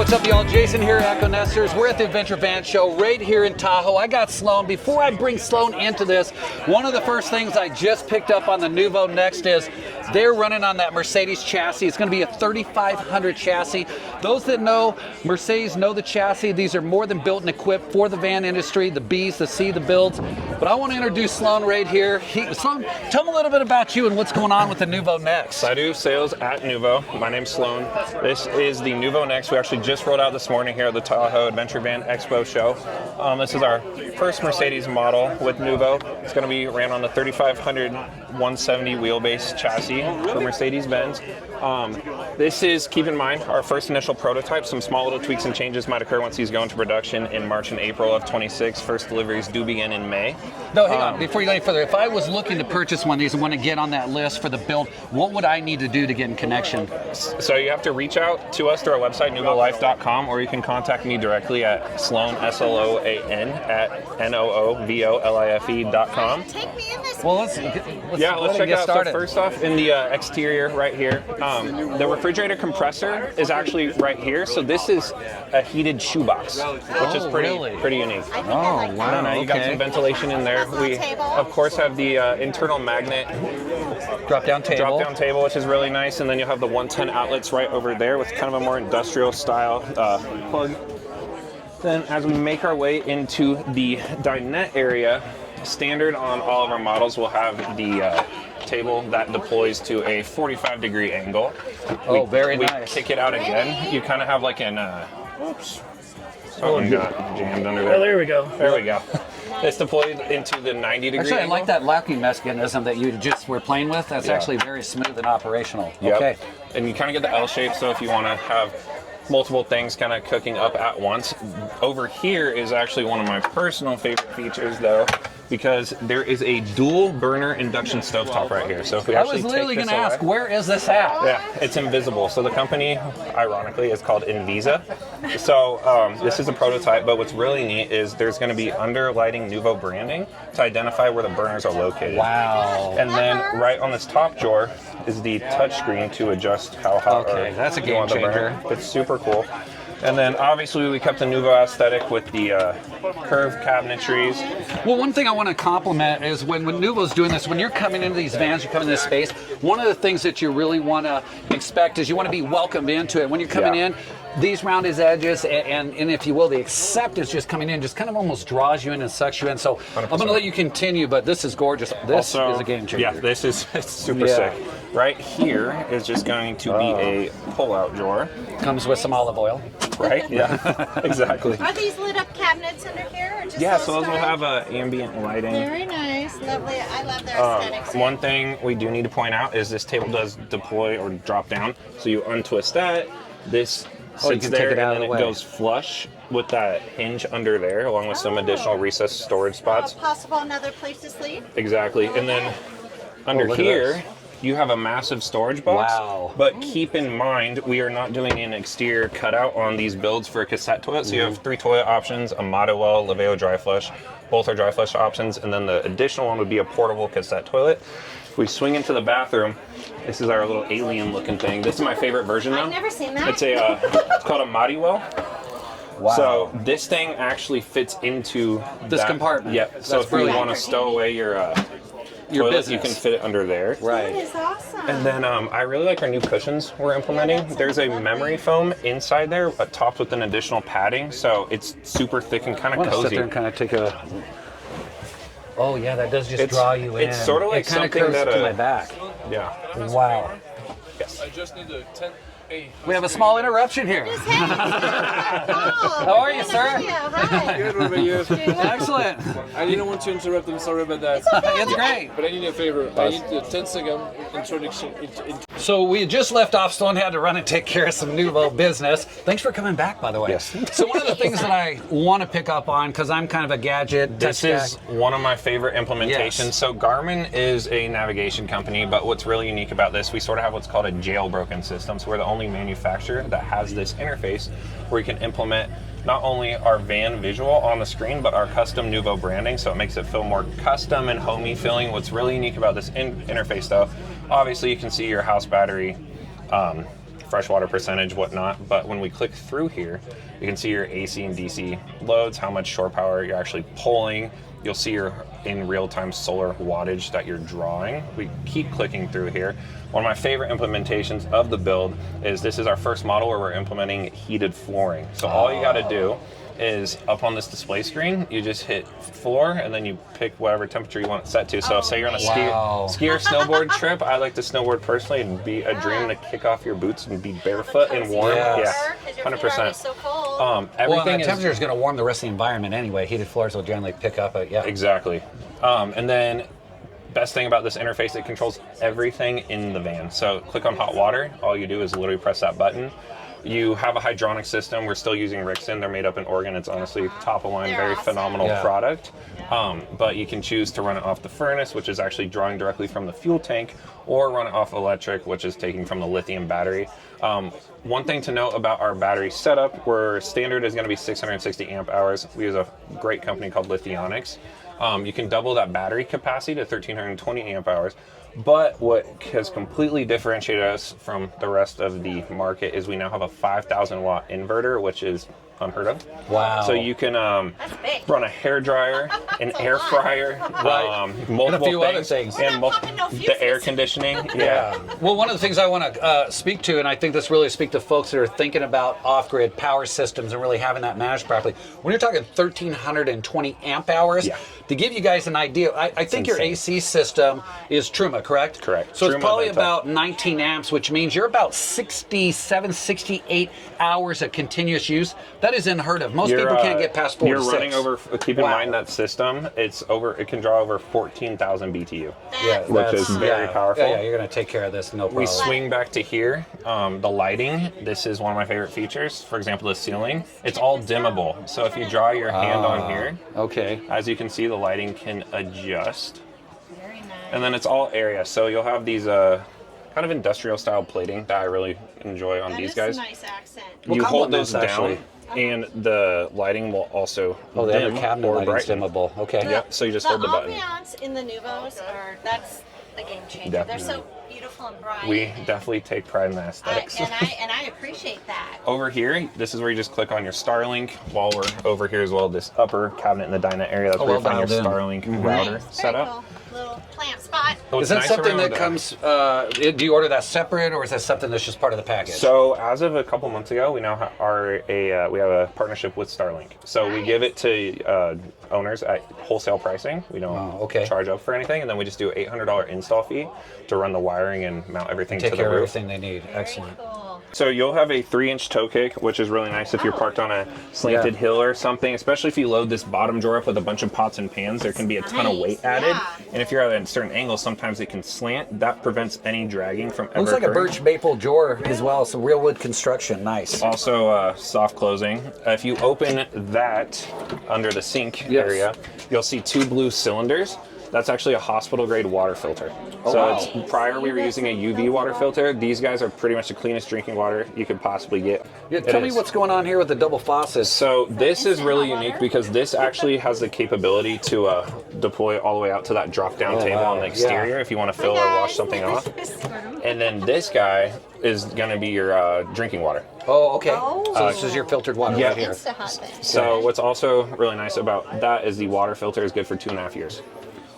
What's up, y'all? Jason here at Echo Nesters. We're at the Adventure Van Show right here in Tahoe. I got Sloan. Before I bring Sloan into this, one of the first things I just picked up on the Noovo NEXT is they're running on that Mercedes chassis. It's going to be a 3500 chassis. Those that know Mercedes know the chassis. These are more than built and equipped for the van industry, the B's, the C, the builds. But I want to introduce Sloan right here. Sloan, tell me a little bit about you and what's going on with the Noovo NEXT. I do sales at Noovo. My name's Sloan. This is the Noovo NEXT. We actually just rolled out this morning here at the Tahoe Adventure Van Expo show. This is our first Mercedes model with Noovo. It's going to be ran on the 3500 170 wheelbase chassis for Mercedes-Benz. This is, keep in mind, our first initial prototype. Some small little tweaks and changes might occur once these go into production in March and April of 26. First deliveries do begin in May. No, hang on. Before you go any further, if I was looking to purchase one of these and want to get on that list for the build, what would I need to do to get in connection? So you have to reach out to us through our website, Novo-life.com, or you can contact me directly at Sloan, S-L-O-A-N, at Noovolife.com. Take me in this. Well, let's check it out. So first off, in the exterior right here, the refrigerator compressor is actually right here. So this is a heated shoebox, which is pretty unique. Oh, wow. You got some ventilation in there. We, of course, have the internal magnet drop-down table, which is really nice. And then you'll have the 110 outlets right over there with kind of a more industrial style plug. Then as we make our way into the dinette area, standard on all of our models will have the table that deploys to a 45-degree angle. Oh, very nice. We kick it out again. You kind of have like an, oops. Something got jammed under there. Oh, there we go. There we go. It's deployed into the 90-degree Actually, angle. I like that locking mechanism that you just were playing with. That's actually very smooth and operational. Yep. Okay. And you kind of get the L shape, so if you want to have multiple things kind of cooking up at once. Over here is actually one of my personal favorite features, though, because there is a dual burner induction stovetop right here. So if we actually I was literally going to ask, where is this at? Yeah, it's invisible. So the company, ironically, is called Invisa. So this is a prototype, but what's really neat is there's going to be underlighting Noovo branding to identify where the burners are located. Wow. And then right on this top drawer is the touch screen to adjust how hot that's a game changer. It's super cool. And then obviously we kept the Noovo aesthetic with the curved cabinetries. Well, one thing I want to compliment is when Noovo's doing this, when you're coming into these vans, you're coming into this space, one of the things that you really want to expect is you want to be welcomed into it. When you're coming in, these rounded edges and if you will, the acceptance just coming in just kind of almost draws you in and sucks you in. So 100%. I'm going to let you continue, but this is gorgeous. This is a game changer. Yeah, this is super sick. Right here is just going to be a pull-out drawer. Comes with some olive oil. Right? Yeah, exactly. Are these lit up cabinets under here? Or just so those will have ambient lighting. Very nice. Lovely. I love their aesthetics. One thing we do need to point out is this table does deploy or drop down. So you untwist that. This sits there and then it goes flush with that hinge under there, along with some additional recessed storage spots. Possible another place to sleep? Exactly. And then under here, you have a massive storage box. Wow. But keep in mind, we are not doing an exterior cutout on these builds for a cassette toilet. So you have 3 toilet options, a Modular, Laveo dry flush. Both are dry flush options. And then the additional one would be a portable cassette toilet. If we swing into the bathroom, this is our little alien looking thing. This is my favorite version though. I've never seen that. It's it's called a Modular. Wow. So this thing actually fits into this compartment. Yep. So if you want to stow away your toilet, business, you can fit it under there. Right. That is awesome. And then I really like our new cushions we're implementing. There's a memory foam inside there, topped with an additional padding, so it's super thick and kind of cozy. Sit there and kind of take a. Oh yeah, that does just draw you in. It's sort of like something that to my back. Yeah. Wow. Yes. I just need a 10. We have a small interruption here. How are you, sir? Hi. Good, what about you? Excellent. I didn't want to interrupt, I'm sorry about that. It's great. But I need a favor. I need a 10-second introduction. So we just left off. Sloan had to run and take care of some Noovo business. Thanks for coming back, by the way. Yes. So one of the things that I want to pick up on, because I'm kind of a gadget This is one of my favorite implementations. Yes. So Garmin is a navigation company, but what's really unique about this, we sort of have what's called a jailbroken system. So we're the only manufacturer that has this interface where you can implement not only our van visual on the screen, but our custom Noovo branding. So it makes it feel more custom and homey feeling. What's really unique about this interface though, obviously you can see your house battery freshwater percentage, whatnot. But when we click through here, you can see your AC and DC loads, how much shore power you're actually pulling. You'll see your in real-time solar wattage that you're drawing. We keep clicking through here. One of my favorite implementations of the build is this is our first model where we're implementing heated flooring. So all you got to do is up on this display screen, you just hit floor and then you pick whatever temperature you want it set to. So say you're on a ski or snowboard trip. I like to snowboard personally. It'd be a dream to kick off your boots and be barefoot and warm. Yes. Yeah, 100%. So cold. Everything the temperature is going to warm the rest of the environment anyway. Heated floors will generally pick up. Exactly. And then best thing about this interface, it controls everything in the van. So click on hot water. All you do is literally press that button. You have a hydronic system. We're still using Rixon. They're made up in Oregon. It's honestly top of line, They're very awesome. phenomenal product. But you can choose to run it off the furnace, which is actually drawing directly from the fuel tank, or run it off electric, which is taking from the lithium battery. One thing to note about our battery setup, where standard is going to be 660 amp hours. We use a great company called Lithionics. You can double that battery capacity to 1320 amp hours. But what has completely differentiated us from the rest of the market is we now have a 5,000 watt inverter, which is unheard of. Wow. So you can run a hair dryer, an air fryer, multiple and a few other things. and the air conditioning. Yeah. Well, one of the things I want to speak to, and I think this really speaks to folks that are thinking about off-grid power systems and really having that managed properly. When you're talking 1,320 amp hours, to give you guys an idea, I think your AC system is Truma, correct? Correct. So Truma it's probably Venta. about 19 amps, which means you're about 67, 68 hours of continuous use. That is unheard of. Most people can't get past 4 to 6. You're running over, keep in mind that system, it can draw over 14,000 BTU. Which is very powerful. Yeah, you're going to take care of this, no problem. We swing back to here, the lighting. This is one of my favorite features. For example, the ceiling, it's all dimmable. So if you draw your hand on here, as you can see, the lighting can adjust. Very nice. And then it's all area. So you'll have these kind of industrial style plating that I really enjoy on these guys. That is a nice accent. You hold those down, actually. and the lighting will also the other dim cabinet or lighting's brighten. dimmable. Okay. Yep. So you just hold the button. ambiance in the Nouvos that's a game changer. Definitely. They're so beautiful and bright. We definitely take pride in the aesthetics. and I appreciate that. Over here, this is where you just click on your Starlink. While we're over here as well, this upper cabinet in the dinette area, that's where you find your Starlink router Nice. setup. Very cool. Little plant spot. Is that something that comes, do you order that separate, or is that something that's just part of the package? So as of a couple months ago, we now we have a partnership with Starlink. So we give it to owners at wholesale pricing. We don't charge up for anything, and then we just do an $800 install fee to run the wiring and mount everything to the roof. Take care of everything they need. Excellent. Cool. So you'll have a 3-inch toe kick, which is really nice if you're parked on a slanted hill or something, especially if you load this bottom drawer up with a bunch of pots and pans. There can be a ton of weight added. And if you're at a certain angle, sometimes it can slant. That prevents any dragging from ever Looks like a occurring. birch maple drawer as well, some real wood construction. Nice. Also soft closing. If you open that under the sink area, you'll see 2 blue cylinders. That's actually a hospital grade water filter. It's prior we were using a UV water filter. These guys are pretty much the cleanest drinking water you could possibly get. Tell me what's going on here with the double faucets. So this is really unique because this actually has the capability to deploy all the way out to that drop down table on the exterior if you want to fill or wash something off. And then this guy is going to be your drinking water. Oh, okay. So this is your filtered water right here. So what's also really nice about that is the water filter is good for 2.5 years.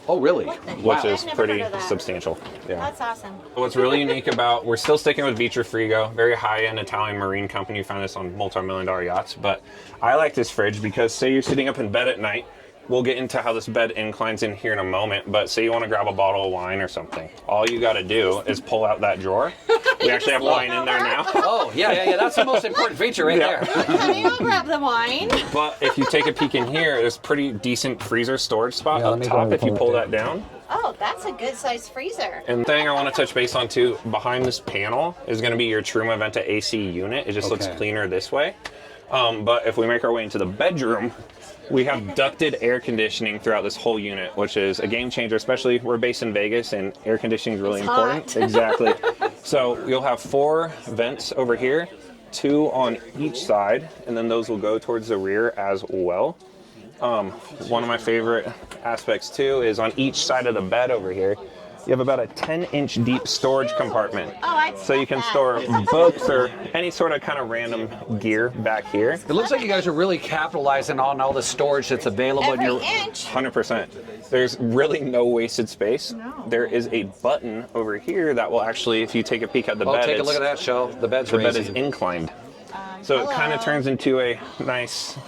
Oh, really? Which is pretty substantial. Yeah. That's awesome. What's really unique about, we're still sticking with Vitra Frigo, very high-end Italian marine company. You find this on multi-million-dollar yachts. But I like this fridge because say you're sitting up in bed at night, we'll get into how this bed inclines in here in a moment, but say you want to grab a bottle of wine or something. All you got to do is pull out that drawer. We actually have wine in there now. Oh, yeah. That's the most important feature right there. Honey, I'll grab the wine. But if you take a peek in here, there's pretty decent freezer storage spot up top if you pull that down. Oh, that's a good sized freezer. And the thing I want to touch base on too, behind this panel is going to be your Truma Venta AC unit. It just looks cleaner this way. But if we make our way into the bedroom, we have ducted air conditioning throughout this whole unit, which is a game changer, especially we're based in Vegas and air conditioning is really important. Hot. Exactly. So you'll have 4 vents over here, 2 on each side, and then those will go towards the rear as well. One of my favorite aspects too is on each side of the bed over here, you have about a 10-inch deep storage compartment. Oh, I So you can store books or any sort of kind of random gear back here. It looks like you guys are really capitalizing on all the storage that's available in every your. inch. 100%. There's really no wasted space. There is a button over here that will actually, if you take a peek at the Oh, bed, take a look at that, show. The bed's the bed is raising. inclined. So it kind of turns into a nice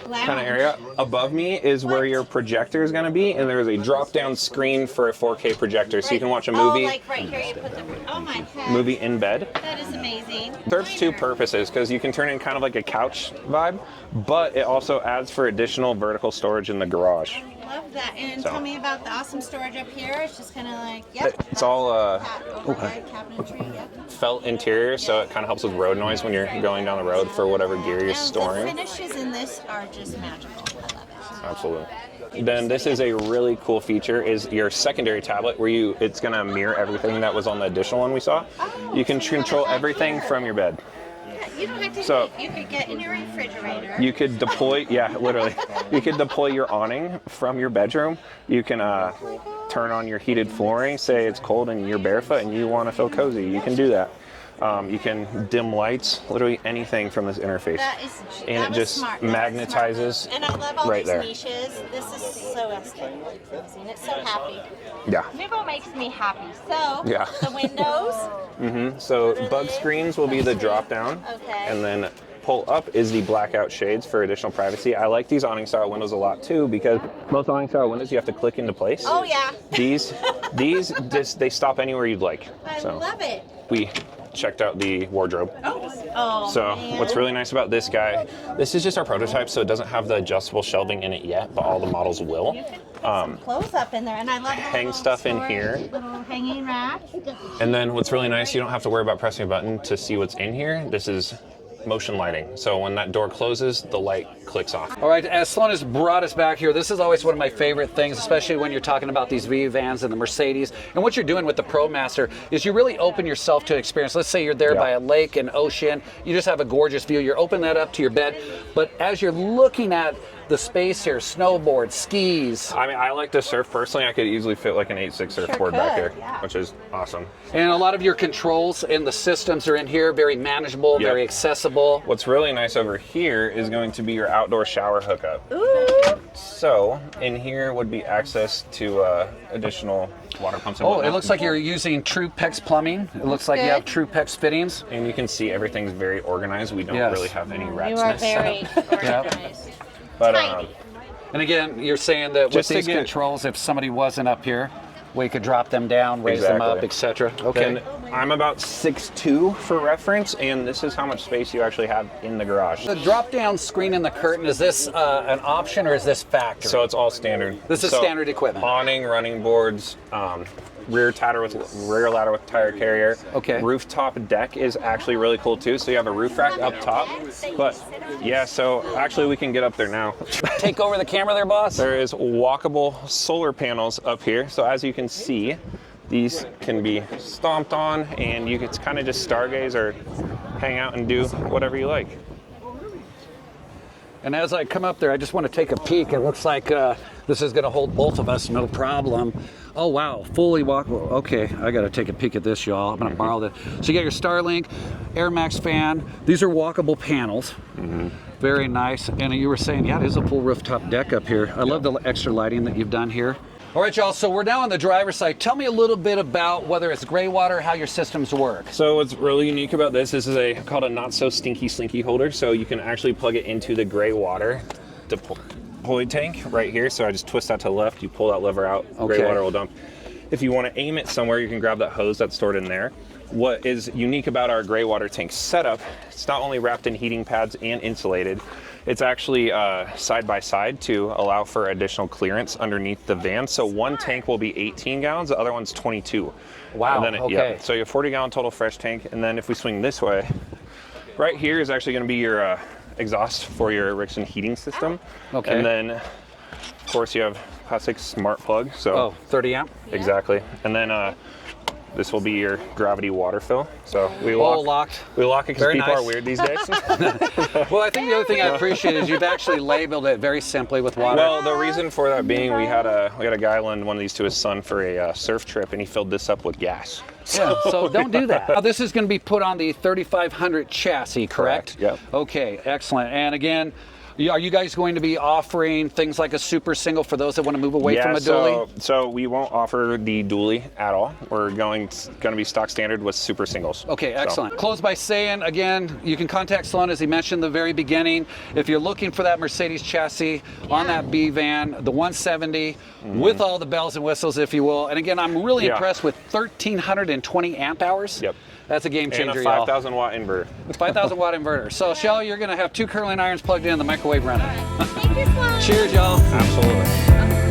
kind of area. Above me is where your projector is going to be, and there's a drop-down screen for a 4K projector, so you can watch a movie. Oh, like right here, you put the. Oh my heck. Movie in bed. That is amazing. Serves two purposes because you can turn in kind of like a couch vibe, but it also adds for additional vertical storage in the garage. Love that. And So. tell me about the awesome storage up here. It's just kind of like, yep. It's all Cabinetry, yep. felt interior, so it kind of helps with road noise when you're going down the road for whatever gear you're And storing. the finishes in this are just magical. I love it. Absolutely. Then this is a really cool feature is your secondary tablet where it's going to mirror everything that was on the additional one we saw. You can control everything from your bed. Yeah, you don't have to. So- you could get in your refrigerator. You could deploy, yeah, literally. You could deploy your awning from your bedroom. You can turn on your heated flooring, say it's cold and you're barefoot and you want to feel cozy. You can do that. You can dim lights, literally anything from this interface. That is, And that it was just smart. That was smart. magnetizes And I love all right these there. niches. This is so aesthetically pleasing. It's so happy. Yeah. Noovo makes me happy. So Yeah. the windows. So bug screens will be the drop down. Okay. And then pull up is the blackout shades for additional privacy. I like these awning style windows a lot too because most awning style windows you have to click into place. Oh yeah. These just they stop anywhere you'd like. I So love it. we checked out the wardrobe. Oh. So man. what's really nice about this guy, this is just our prototype, so it doesn't have the adjustable shelving in it yet, but all the models will. You could put some clothes up in there, and I love the hang little stuff in storage, here. Little hanging rack. And then what's really nice, you don't have to worry about pressing a button to see what's in here. This is motion lighting. So when that door closes, the light clicks off. All right, as Sloan has brought us back here, this is always one of my favorite things, especially when you're talking about these V vans and the Mercedes. And what you're doing with the ProMaster is you really open yourself to experience. Let's say you're there by a lake and ocean. You just have a gorgeous view. You're opening that up to your bed. But as you're looking at the space here, snowboard, skis, I mean, I like to surf personally. I could easily fit like an 8.6 surfboard back here, which is awesome. and a lot of your controls and the systems are in here, very manageable, very accessible. What's really nice over here is going to be your outdoor shower hookup. Ooh. So in here would be access to additional water pumps and Oh, whatnot. it looks like you're using True Pex plumbing. It looks like you have True Pex fittings. And you can see everything's very organized. We don't really have any rat's You are nests set up. very organized. But Tiny. And again, you're saying that with Just to these get- controls, if somebody wasn't up here, we could drop them down, raise them up, etc. Okay. And I'm about 6'2" for reference, and this is how much space you actually have in the garage. The drop-down screen in the curtain, is this an option or is this factory? So it's all standard. This is So standard equipment. Awning, running boards, rear ladder with tire carrier. Okay. Rooftop deck is actually really cool too. So you have a roof rack up top. But yeah, so actually we can get up there now. Take over the camera there, boss. There is walkable solar panels up here. So as you can see, these can be stomped on and you can kind of just stargaze or hang out and do whatever you like. And as I come up there, I just want to take a peek. It looks like this is going to hold both of us, no problem. Oh, wow, fully walkable. Okay, I got to take a peek at this, y'all. I'm going to borrow this. So you got your Starlink, Air Max fan. These are walkable panels. Very nice. And you were saying, yeah, it is a full rooftop deck up here. I love the extra lighting that you've done here. All right, y'all, so we're now on the driver's side. Tell me a little bit about whether it's gray water, how your systems work. So what's really unique about this is called a not so stinky slinky holder. So you can actually plug it into the gray water deploy tank right here. So I just twist that to the left, you pull that lever out, gray water will dump. If you want to aim it somewhere, you can grab that hose that's stored in there. What is unique about our gray water tank setup, it's not only wrapped in heating pads and insulated, it's actually side by side to allow for additional clearance underneath the van. So one tank will be 18 gallons, the other one's 22. Wow, And then okay. So you have 40-gallon total fresh tank. And then if we swing this way, right here is actually going to be your exhaust for your Ericsson heating system. Okay. And then, of course, you have plastic smart plug. So 30 amp? exactly. And then This will be your gravity water fill. So we locked. We lock it because Very people nice. are weird these days. Well, I think the other thing I appreciate is you've actually labeled it very simply with water. Well, the reason for that being we had a guy lend one of these to his son for a surf trip, and he filled this up with gas. Yeah, so don't do that. Now, this is going to be put on the 3500 chassis, correct? Yep. Okay, excellent. And again, are you guys going to be offering things like a super single for those that want to move away from a dually? So we won't offer the dually at all. We're going to be stock standard with super singles. Okay, excellent. Close by saying, again, you can contact Sloan, as he mentioned at the very beginning. If you're looking for that Mercedes chassis on that B van, the 170, with all the bells and whistles, if you will. And again, I'm really impressed with 1,320 amp hours. Yep. That's a game changer, And a y'all. 5,000 watt inverter. 5,000 watt inverter. So, Shell, you're going to have 2 curling irons plugged in, the microwave running. Thank you, Sloan. Cheers, y'all. Absolutely.